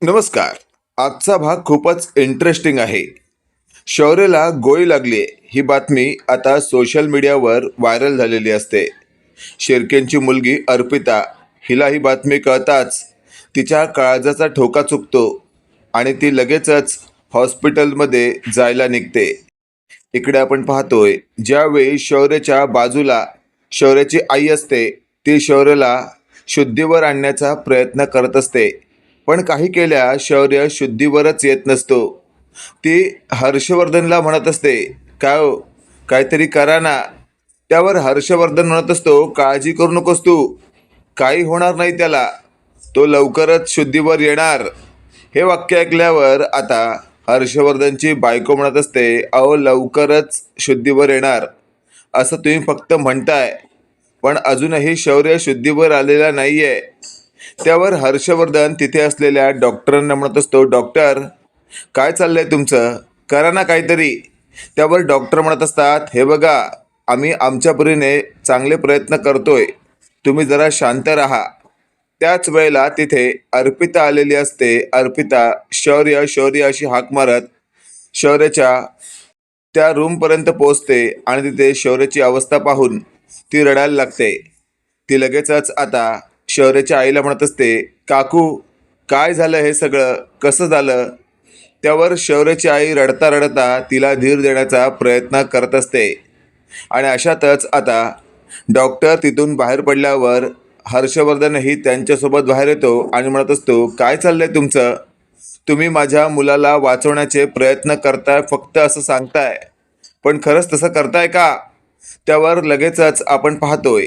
नमस्कार. आजचा भाग खूपच इंटरेस्टिंग आहे. शौर्यला गोळी लागली ही बातमी आता सोशल मीडियावर व्हायरल झालेली असते. शिर्केंची मुलगी अर्पिता हिला ही बातमी कळताच तिच्या काळजाचा ठोका चुकतो आणि ती लगेचच हॉस्पिटलमध्ये जायला निघते. इकडे आपण पाहतोय ज्यावेळी शौर्यच्या बाजूला शौर्याची आई असते ती शौर्यला शुद्धीवर आणण्याचा प्रयत्न करत असते. पण काही केल्या शौर्य शुद्धीवरच येत नसतो. ती हर्षवर्धनला म्हणत असते, काय हो, काहीतरी करा ना. त्यावर हर्षवर्धन म्हणत असतो, काळजी करू नकोस तू, काही होणार नाही त्याला, तो लवकरच शुद्धीवर येणार. हे वाक्य ऐकल्यावर आता हर्षवर्धनची बायको म्हणत असते, अहो लवकरच शुद्धीवर येणार असं तुम्ही फक्त म्हणताय, पण अजूनही शौर्य शुद्धीवर आलेला नाहीये. त्यावर हर्षवर्धन तिथे असलेल्या डॉक्टरांना म्हणत असतो, डॉक्टर काय चाललंय तुमचं, करा ना काहीतरी. त्यावर डॉक्टर म्हणत असतात, हे बघा आम्ही आमच्या परीने चांगले प्रयत्न करतोय, तुम्ही जरा शांत राहा. त्याच वेळेला तिथे अर्पिता आलेली असते. अर्पिता शौर्य शौर्य अशी हाक मारत शौर्याच्या त्या रूमपर्यंत पोहोचते आणि तिथे शौर्याची अवस्था पाहून ती रडायला लागते. ती लगेचच आता शौर्याच्या आईला म्हणत असते, काकू काय झालं, हे सगळं कसं झालं. त्यावर शौर्याची आई रडता रडता तिला धीर देण्याचा प्रयत्न करत असते. आणि अशातच आता डॉक्टर तिथून बाहेर पडल्यावर हर्षवर्धनही त्यांच्यासोबत बाहेर येतो आणि म्हणत असतो, काय चाललंय तुमचं, तुम्ही माझ्या मुलाला वाचवण्याचे प्रयत्न करताय फक्त असं सांगताय, पण खरंच तसं करताय का. त्यावर लगेचच आपण पाहतोय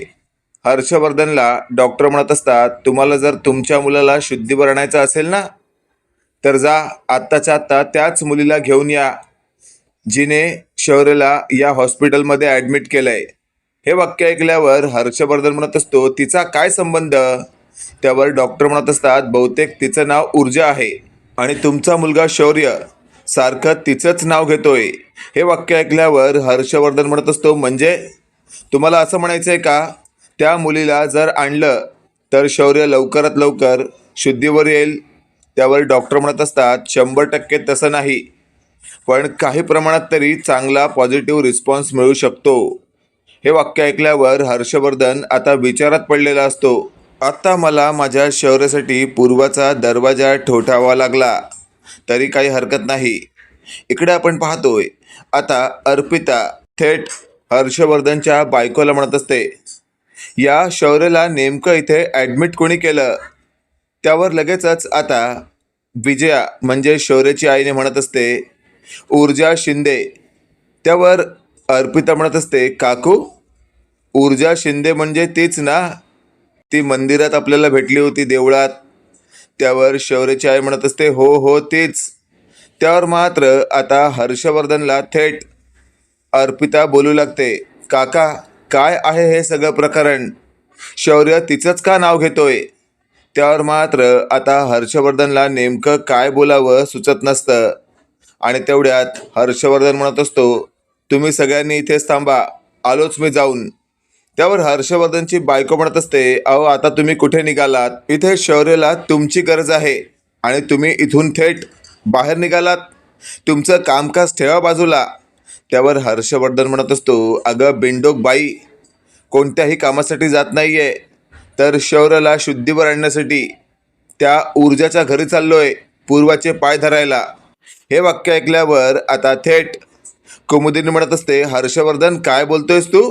हर्षवर्धनला डॉक्टर म्हणत असतात, तुम्हाला जर तुमच्या मुलाला शुद्धीवर आणायचं असेल ना, तर जा आत्ताच्या आत्ता त्याच मुलीला घेऊन या जिने शौर्यला या हॉस्पिटलमध्ये ॲडमिट केलंय. हे वाक्य ऐकल्यावर हर्षवर्धन म्हणत असतो, तिचा काय संबंध. त्यावर डॉक्टर म्हणत असतात, बहुतेक तिचं नाव ऊर्जा आहे आणि तुमचा मुलगा शौर्य सारखं तिचंच नाव घेतोय. हे वाक्य ऐकल्यावर हर्षवर्धन म्हणत असतो, म्हणजे तुम्हाला असं म्हणायचं आहे का, त्या मुलीला जर आणलं तर शौर्य लवकरात लवकर शुद्धीवर येईल. त्यावर डॉक्टर म्हणत असतात, 100% तसं नाही, पण काही प्रमाणात तरी चांगला पॉझिटिव्ह रिस्पॉन्स मिळू शकतो. हे वाक्य ऐकल्यावर हर्षवर्धन आता विचारात पडलेला असतो. आता मला माझ्या शौर्यासाठी पूर्वाचा दरवाजा ठोठावा लागला तरी काही हरकत नाही. इकडे आपण पाहतोय आता अर्पिता थेट हर्षवर्धनच्या बायकोला म्हणत असते, या शौर्यला नेमकं इथे ॲडमिट कोणी केलं. त्यावर लगेचच आता विजया म्हणजे शौर्याची आईने म्हणत असते, ऊर्जा शिंदे. त्यावर अर्पिता म्हणत असते, काकू ऊर्जा शिंदे म्हणजे तीच ना, ती मंदिरात आपल्याला भेटली होती देवळात. त्यावर शौर्याची आई म्हणत असते, हो हो तीच. त्यावर मात्र आता हर्षवर्धनला थेट अर्पिता बोलू लागते, काका काय आहे हे सगळं प्रकरण, शौर्य तिचंच का नाव घेतोय. त्यावर मात्र आता हर्षवर्धनला नेमकं काय बोलावं सुचत नसतं. आणि तेवढ्यात हर्षवर्धन म्हणत असतो, तुम्ही सगळ्यांनी इथेच थांबा, आलोच मी जाऊन. त्यावर हर्षवर्धनची बायको म्हणत असते, अहो आता तुम्ही कुठे निघालात, इथे शौर्यला तुमची गरज आहे आणि तुम्ही इथून थेट बाहेर निघालात, तुमचं कामकाज ठेवा बाजूला. त्यावर हर्षवर्धन म्हणत असतो, अगं बिंडोक बाई, कोणत्याही कामासाठी जात नाहीये, तर शौर्यला शुद्धीवर आणण्यासाठी त्या ऊर्जाच्या घरी चाललोय पूर्वाचे पाय धरायला. हे वाक्य ऐकल्यावर आता थेट कुमुदिनी म्हणत असते, हर्षवर्धन काय बोलतोयस तू.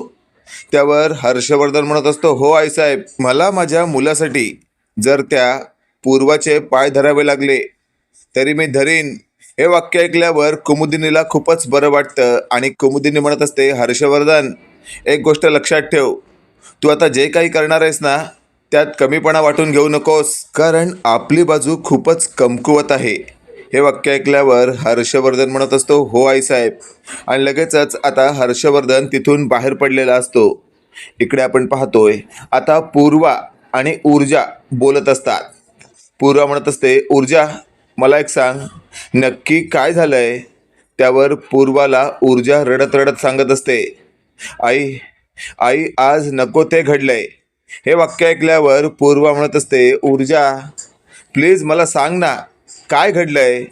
त्यावर हर्षवर्धन म्हणत असतो, हो आईसाहेब, मला माझ्या मुलासाठी जर त्या पूर्वाचे पाय धरावे लागले तरी मी धरीन. हे वाक्य ऐकल्यावर कुमुदिनीला खूपच बरं वाटतं आणि कुमुदिनी म्हणत असते, हर्षवर्धन एक गोष्ट लक्षात ठेव, तू आता जे काही करणार आहेस ना त्यात कमीपणा वाटून घेऊ नकोस, कारण आपली बाजू खूपच कमकुवत आहे. हे वाक्य ऐकल्यावर हर्षवर्धन म्हणत असतो, हो आईसाहेब. आणि लगेचच आता हर्षवर्धन तिथून बाहेर पडलेला असतो. इकडे आपण पाहतोय आता पूर्वा आणि ऊर्जा बोलत असतात. पूर्वा म्हणत असते, ऊर्जा मला एक सांग, नक्की काय झालंय. त्यावर पूर्वाला ऊर्जा रडत रडत सांगत असते, आई आई आज नको ते घडलंय. हे वाक्य ऐकल्यावर पूर्वा म्हणत असते, ऊर्जा प्लीज मला सांग ना, काय घडलंय?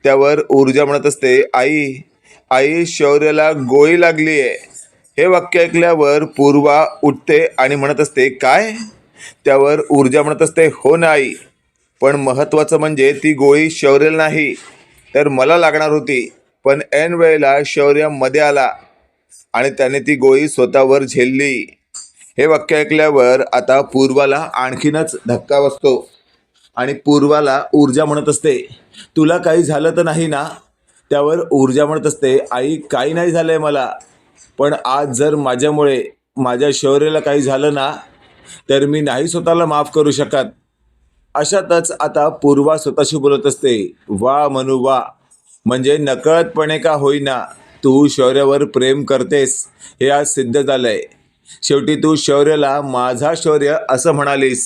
त्यावर ऊर्जा म्हणत असते, आई आई शौर्याला गोळी लागली आहे. हे वाक्य ऐकल्यावर पूर्वा उठते आणि म्हणत असते, काय? त्यावर ऊर्जा म्हणत असते, हो ना आई, पण महत्त्वाचं म्हणजे ती गोळी शौर्याला नाही तर मला लागणार होती. पण ऐन वेळेला शौर्य मध्ये आला आणि त्याने ती गोळी स्वतःवर झेलली. हे वाक्य ऐकल्यावर आता पूर्वाला आणखीनच धक्का बसतो आणि पूर्वाला ऊर्जा म्हणत असते, तुला काही झालं तर नाही ना? त्यावर ऊर्जा म्हणत असते, आई काही नाही झालंय मला, पण आज जर माझ्यामुळे माझ्या शौर्याला काही झालं ना तर मी नाही स्वतःला माफ करू शकत. अशातच आता पूर्वा स्वतःशी बोलत असते, वा मनू वा, म्हणजे नकळतपणे का होईना तू शौर्यावर प्रेम करतेस हे आज सिद्ध झालंय. शेवटी तू शौर्याला माझा शौर्य असं म्हणालीस.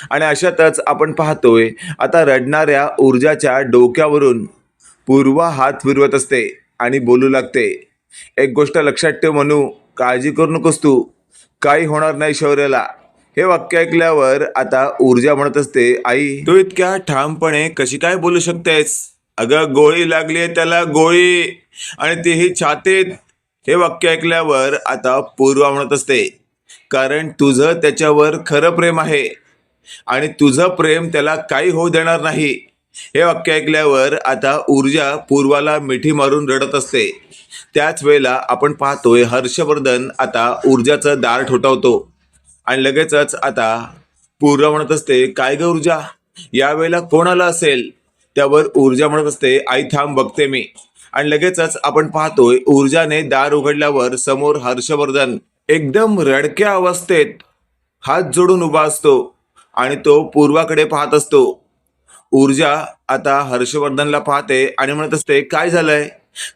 आणि अशातच आपण पाहतोय आता रडणाऱ्या ऊर्जाच्या डोक्यावरून पूर्वा हात फिरवत असते आणि बोलू लागते, एक गोष्ट लक्षात ठेव मनू, काळजी करू नकोस तू, काही होणार नाही शौर्याला. हे वाक्य ऐकल्यावर आता ऊर्जा म्हणत असते, आई तू इतक्या ठामपणे कशी काय बोलू शकतेस? अगं गोळी लागली आहे त्याला, गोळी, आणि तीही छातीत. हे वाक्य ऐकल्यावर आता पूर्वा म्हणत असते, कारण तुझं त्याच्यावर खरं प्रेम आहे आणि तुझं प्रेम त्याला काही होऊ देणार नाही. हे वाक्य ऐकल्यावर आता ऊर्जा पूर्वाला मिठी मारून रडत असते. त्याच वेळेला आपण पाहतोय हर्षवर्धन आता ऊर्जाचं दार ठोठावतो आणि लगेचच आता पूर्वा म्हणत असते, काय ग ऊर्जा, यावेळेला कोण आलं असेल? त्यावर ऊर्जा म्हणत असते, आई थांब बघते मी. आणि लगेचच आपण पाहतोय ऊर्जाने दार उघडल्यावर समोर हर्षवर्धन एकदम रडक्या अवस्थेत हात जोडून उभा असतो आणि तो पूर्वाकडे पाहत असतो. ऊर्जा आता हर्षवर्धनला पाहते आणि म्हणत असते, काय झालंय,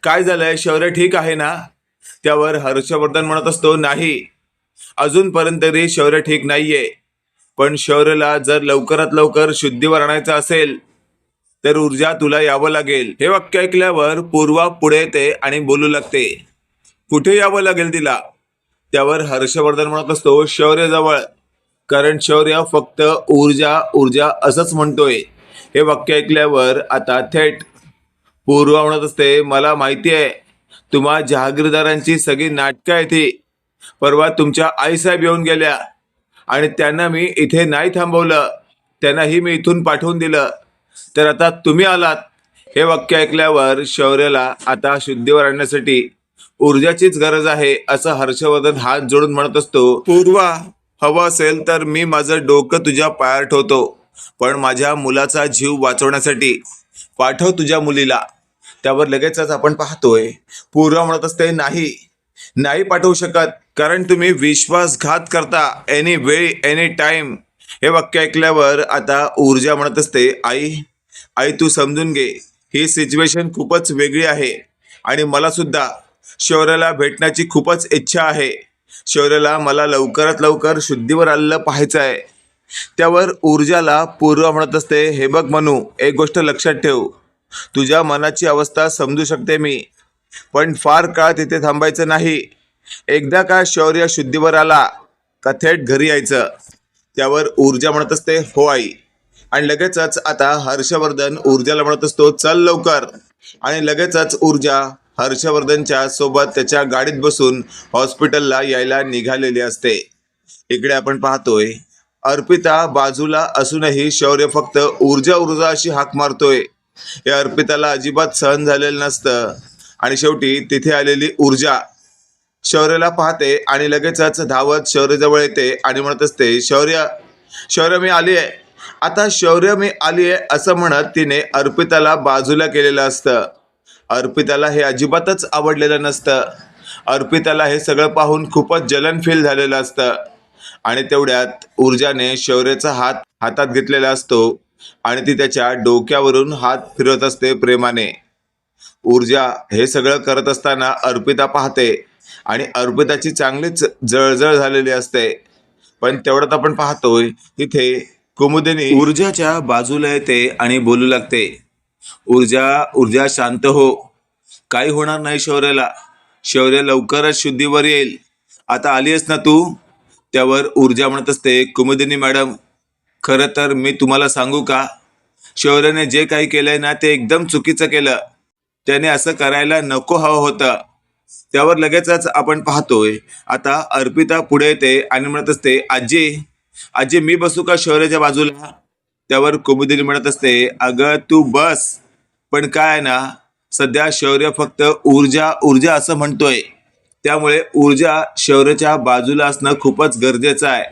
काय झालंय, शौर्य ठीक आहे ना? त्यावर हर्षवर्धन म्हणत असतो, नाही, अजूनपर्यंत तरी शौर्य ठीक नाहीये, पण शौर्यला जर लवकरात लवकर शुद्धीवर आणायचं असेल तर ऊर्जा तुला यावं लागेल. हे वाक्य ऐकल्यावर पूर्वा पुढे येते आणि बोलू लागते, कुठे यावं लागेल तिला? त्यावर हर्षवर्धन म्हणत असतो, शौर्याजवळ, कारण शौर्य फक्त ऊर्जा ऊर्जा असंच म्हणतोय. हे वाक्य ऐकल्यावर आता थेट पूर्वा म्हणत असते, मला माहिती आहे तुम्हा जहागीरदारांची सगळी नाटकं आहे ती. परवा तुमच्या आईसाहेब येऊन गेल्या आणि त्यांना मी इथे नाही थांबवलं, त्यांनाही मी इथून पाठवून दिलं, तर आता तुम्ही आलात. हे वाक्य ऐकल्यावर शौर्याला आता शुद्धीवर आणण्यासाठी ऊर्जाचीच गरज आहे असं हर्षवर्धन हात जोडून म्हणत असतो. पूर्वा, हवं असेल तर मी माझं डोकं तुझ्या पायावर ठेवतो, पण माझ्या मुलाचा जीव वाचवण्यासाठी पाठव तुझ्या मुलीला. त्यावर लगेचच आपण पाहतोय पूर्वा म्हणत असते, नाही, नाही पाठवू शकत, कारण तुम्ही विश्वासघात करता एनी वे एनी टाइम. हे वाक्य ऐकल्यावर आता ऊर्जा म्हणत असते, आई आई तू समजून घे, ही सिच्युएशन खूपच वेगळी आहे आणि मला सुद्धा शौर्याला भेटण्याची खूपच इच्छा आहे. शौर्याला मला लवकरात लवकर शुद्धीवर आलेलं पाहायचं आहे. त्यावर ऊर्जाला पूर्वा म्हणत असते, हे बघ मनू, एक गोष्ट लक्षात ठेव, तुझ्या मनाची अवस्था समजू शकते मी, पण फार काळ तिथे थांबायचं नाही. एकदा का शौर्य शुद्धीवर आला का थेट घरी यायचं. त्यावर ऊर्जा म्हणत असते, हो आई. आणि लगेचच आता हर्षवर्धन ऊर्जाला म्हणत असतो, चल लवकर. आणि लगेचच ऊर्जा हर्षवर्धनच्या सोबत त्याच्या गाडीत बसून हॉस्पिटलला यायला निघालेली असते. इकडे आपण पाहतोय अर्पिता बाजूला असूनही शौर्य फक्त ऊर्जा ऊर्जा अशी हाक मारतोय. या अर्पिताला अजिबात सहन झालेलं नसतं आणि शेवटी तिथे आलेली ऊर्जा शौर्याला पाहते आणि लगेचच धावत शौर्यजवळ येते आणि म्हणत असते, शौर्य शौर्य मी आली आहे. आता शौर्य मी आली आहे असं म्हणत तिने अर्पिताला बाजूला केलेलं असतं. अर्पिताला हे अजिबातच आवडलेलं नसतं. अर्पिताला हे सगळं पाहून खूपच जलन फील झालेलं असतं. आणि तेवढ्यात ऊर्जाने शौर्याचा हात हातात घेतलेला असतो आणि ती त्याच्या डोक्यावरून हात फिरवत असते प्रेमाने. ऊर्जा हे सगळं करत असताना अर्पिता पाहते आणि अर्पिताची चांगलीच जळजळ झालेली असते. पण तेवढ्यात आपण पाहतोय तिथे कुमुदिनी ऊर्जाच्या बाजूला येते आणि बोलू लागते, ऊर्जा ऊर्जा शांत हो, काही होणार नाही शौर्याला, शौर्य लवकरच शुद्धीवर येईल, आता आलीस ना तू? त्यावर ऊर्जा म्हणत असते, कुमुदिनी मॅडम, खरं तर मी तुम्हाला सांगू का, शौर्यने जे काही केलंय ना ते एकदम चुकीचं केलं. त्याने असं करायला नको हवं होतं. त्यावर लगेचच आपण पाहतोय आता अर्पिता पुढे येते आणि म्हणत असते, आजी आजी मी बसू का शौर्याच्या बाजूला? त्यावर कुमुदिनी म्हणत असते, अगं तू बस, पण काय आहे ना, सध्या शौर्य फक्त ऊर्जा ऊर्जा असं म्हणतोय. त्यामुळे ऊर्जा शौर्याच्या बाजूला असणं खूपच गरजेचं आहे.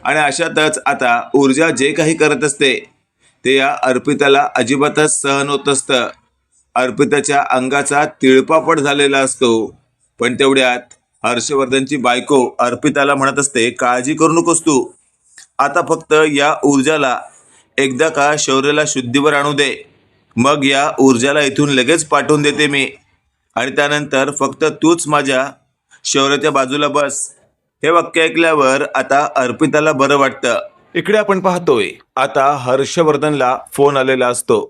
आणि अशातच आता ऊर्जा जे काही करत असते ते या अर्पिताला अजिबातच सहन होत असतं. अर्पिताच्या अंगाचा तिळपापड झालेला असतो. पण तेवढ्यात हर्षवर्धनची बायको अर्पिताला म्हणत असते, काळजी करू नकोस तू. आता फक्त या ऊर्जाला एकदा का शौर्याला शुद्धीवर आणू दे, मग या ऊर्जाला इथून लगेच पाठवून देते मी. आणि त्यानंतर फक्त तूच माझ्या शौर्याच्या बाजूला बस. हे वाक्य ऐकल्यावर आता अर्पिताला बरं वाटतं. इकडे आपण पाहतोय आता हर्षवर्धनला फोन आलेला असतो.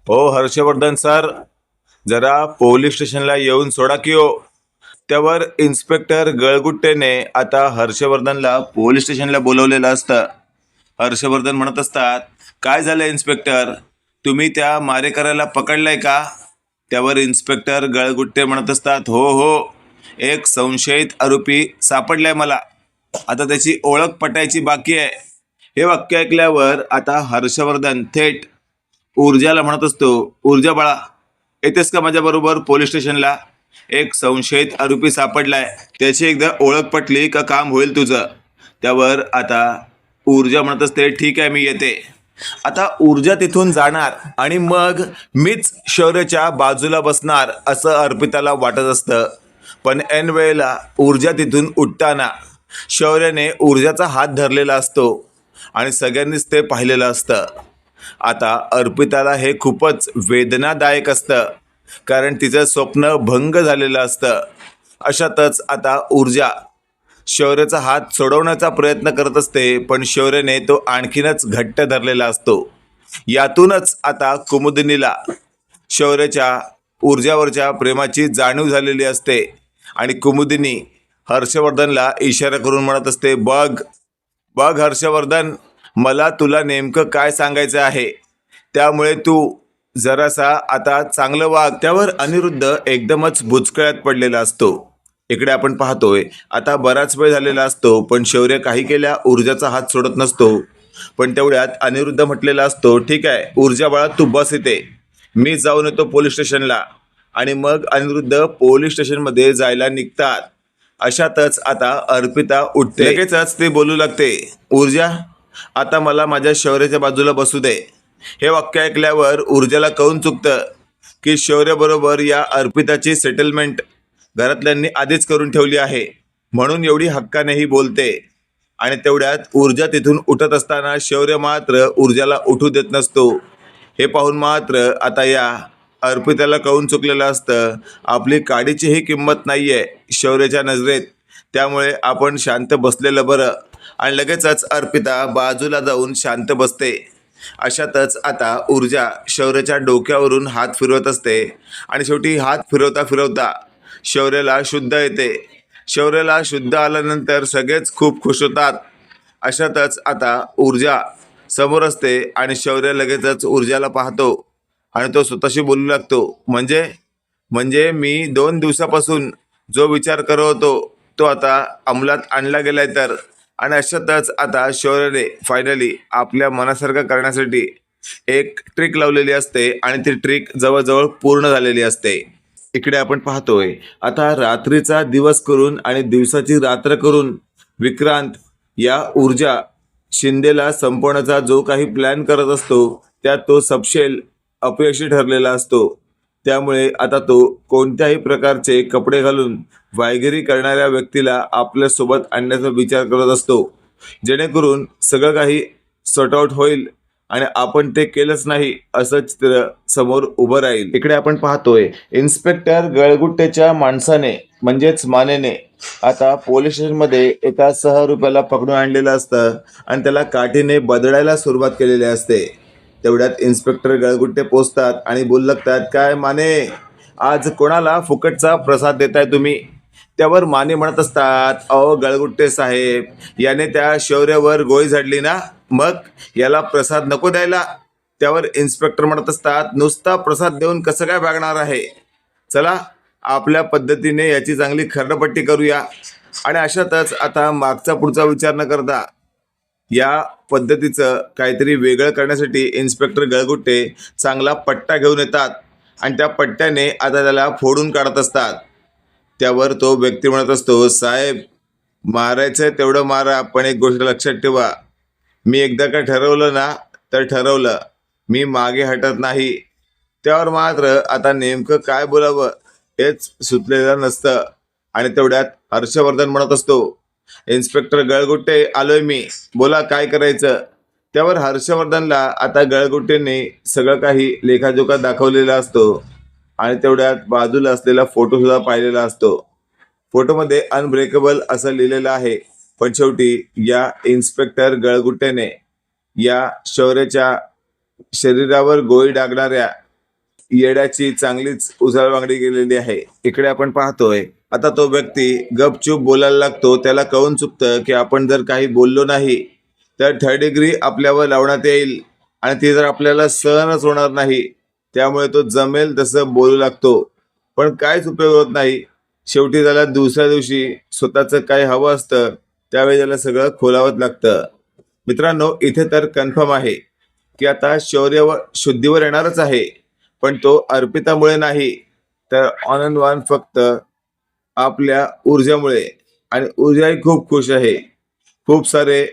हो हर्षवर्धन सर, जरा पोलीस स्टेशनला येऊन सोडा की हो. त्यावर इन्स्पेक्टर गळगुट्टेने आता हर्षवर्धनला पोलीस स्टेशनला बोलवलेलं असतं. हर्षवर्धन म्हणत असतात, काय झालं इन्स्पेक्टर, तुम्ही त्या मारेकऱ्याला पकडलंय का? त्यावर इन्स्पेक्टर गळगुट्टे म्हणत असतात, हो हो, एक संशयित आरोपी सापडलाय मला. आता त्याची ओळख पटायची बाकी आहे. हे वाक्य ऐकल्यावर आता हर्षवर्धन थेट ऊर्जाला म्हणत असतो, ऊर्जा बाळा, येतेस का माझ्याबरोबर पोलीस स्टेशनला? एक संशयित आरोपी सापडलाय, त्याची एकदा ओळख पटली का काम होईल तुझं. त्यावर आता ऊर्जा म्हणत असते, ठीक आहे मी येते. आता ऊर्जा तिथून जाणार आणि मग मीच शौर्याच्या बाजूला बसणार असं अर्पिताला वाटत असतं. पण ऐन वेळेला ऊर्जा तिथून उठताना शौर्याने ऊर्जाचा हात धरलेला असतो आणि सगळ्यांनीच ते पाहिलेलं असतं. आता अर्पिताला हे खूपच वेदनादायक असतं, कारण तिचं स्वप्न भंग झालेलं असतं. अशातच आता ऊर्जा शौर्याचा हात सोडवण्याचा प्रयत्न करत असते, पण शौर्याने तो आणखीनच घट्ट धरलेला असतो. यातूनच आता कुमुदिनीला शौर्याच्या ऊर्जावरच्या प्रेमाची जाणीव झालेली असते आणि कुमुदिनी हर्षवर्धनला इशारा करून म्हणत असते, बघ बघ हर्षवर्धन, मला तुला नेमकं काय सांगायचं आहे, त्यामुळे तू जरासा आता चांगलं वाग. त्यावर अनिरुद्ध एकदमच बुचकळ्यात पडलेला असतो. इकडे आपण पाहतोय आता बराच वेळ झालेला असतो, पण शौर्य काही केल्या ऊर्जाचा हात सोडत नसतो. पण तेवढ्यात अनिरुद्ध म्हटलेला असतो, ठीक आहे ऊर्जा बाळा, तू बस इथे, मी जाऊन येतो पोलीस स्टेशनला. आणि मग अनिरुद्ध पोलीस स्टेशनमध्ये जायला निघतात. अशातच आता अर्पिता उठते. लगेचच ते बोलू लागते, ऊर्जा आता मला माझ्या शौर्याच्या बाजूला बसू दे. हे वाक्य ऐकल्यावर ऊर्जाला कळून चुकतं की शौर्याबरोबर या अर्पिताची सेटलमेंट घरातल्यांनी आधीच करून ठेवली आहे, म्हणून एवढी हक्कानेही बोलते. आणि तेवढ्यात ऊर्जा तिथून उठत असताना शौर्य मात्र ऊर्जाला उठू देत नसतो. हे पाहून मात्र आता या अर्पिताला कळून चुकलेलं असतं, आपली काडीचीही किंमत नाहीये शौर्याच्या नजरेत, त्यामुळे आपण शांत बसलेलं बरं. आणि लगेचच अर्पिता बाजूला जाऊन शांत बसते. अशातच आता ऊर्जा शौर्याच्या डोक्यावरून हात फिरवत असते आणि शेवटी हात फिरवता फिरवता शौर्याला शुद्ध येते. शौर्याला शुद्ध आल्यानंतर सगळेच खूप खुश होतात. अशातच आता ऊर्जा समोर असते आणि शौर्य लगेचच ऊर्जाला पाहतो आणि तो स्वतःशी बोलू लागतो, म्हणजे म्हणजे मी 2 दिवसापासून जो विचार करत होतो तो आता अंमलात आणला गेलाय तर. आणि अशातच आता शौर्याने फायनली आपल्या मनासारखं करण्यासाठी एक ट्रिक लावलेली असते आणि ती ट्रिक जवळजवळ पूर्ण झालेली असते. इकडे आपण पाहतोय आता रात्रीचा दिवस करून आणि दिवसाची रात्र करून विक्रांत या ऊर्जा शिंदेला संपवण्याचा जो काही प्लॅन करत असतो त्यात तो सपशेल अपयशी ठरलेला असतो. त्यामुळे आता तो कोणत्याही प्रकारचे कपडे घालून वायगिरी करणाऱ्या व्यक्तीला आपल्यासोबत आणण्याचा विचार करत असतो, जेणेकरून सगळं काही सॉर्ट आउट होईल आणि आपण ते केलंच नाही असं चित्र समोर उभं राहील. इकडे आपण पाहतोय इन्स्पेक्टर गळगुट्टेच्या माणसाने म्हणजेच मानेने आता पोलीस स्टेशनमध्ये एका सहआरोपीला पकडून आणलेलं असतं आणि त्याला काठीने बदडायला सुरुवात केलेली असते. तेवढ्यात इन्स्पेक्टर गळगुट्टे पोचतात आणि बोलू लागतात, काय माने, आज कोणाला फुकटचा प्रसाद देताय तुम्ही? त्यावर माने म्हणत असतात, अहो गळगुट्टे साहेब, याने त्या शौर्यावर गोळी झाडली ना, मग याला प्रसाद नको द्यायला. त्यावर इन्स्पेक्टर म्हणत असतात, नुसता प्रसाद देऊन कसं काय भागणार आहे, चला आपल्या पद्धतीने याची चांगली खरडपट्टी करूया. आणि अशातच आता मागचा पुढचा विचार न करता या पद्धतीचं काहीतरी वेगळं करण्यासाठी इन्स्पेक्टर गळगुट्टे चांगला पट्टा घेऊन येतात आणि त्या पट्ट्याने आता त्याला फोडून काढत असतात. त्यावर तो व्यक्ती म्हणत असतो, साहेब मारायचं तेवढं मारा, पण एक गोष्ट लक्षात ठेवा, मी एकदा का ठरवलं ना तर ठरवलं, मी मागे हटत नाही. त्यावर मात्र आता नेमकं काय बोलावं हेच सुचलेलं नसतं. आणि तेवढ्यात हर्षवर्धन म्हणत असतो, इन्स्पेक्टर गळगुट्टे आलोय मी, बोला काय करायचं. त्यावर हर्षवर्धनला आता गळगुट्टेंनी सगळं काही लेखाजोखा दाखवलेला असतो आणि तेवढ्यात बाजूला असलेला फोटो सुद्धा पाहिलेला असतो. फोटोमध्ये अनब्रेकेबल असं लिहिलेलं आहे. पण शेवटी या इन्स्पेक्टर गळगुट्टेने या शौर्याच्या शरीरावर गोळी डागणाऱ्या येड्याची चांगलीच उजळवांगडी गेलेली आहे. इकडे आपण पाहतोय आता तो व्यक्ती गपचूप बोलायला लागतो. त्याला कळून चुकतं की आपण जर काही बोललो नाही तर 3rd डिग्री आपल्यावर लावण्यात येईल आणि ती जर आपल्याला सहनच होणार नाही. त्यामुळे तो जमेल तसं बोलू लागतो, पण काहीच उपयोग होत नाही. शेवटी त्याला दुसऱ्या दिवशी स्वतःचं काय हवं असतं त्यावेळी त्याला सगळं खोलावंच लागतं. मित्रांनो, इथे तर कन्फर्म आहे की आता शौर्य शुद्धीवर येणारच आहे, पण तो अर्पितामुळे नाही तर ऑन अँड वन फक्त आपल्या ऊर्जामुळे. आणि ऊर्जाही खूप खुश आहे. खूप सारे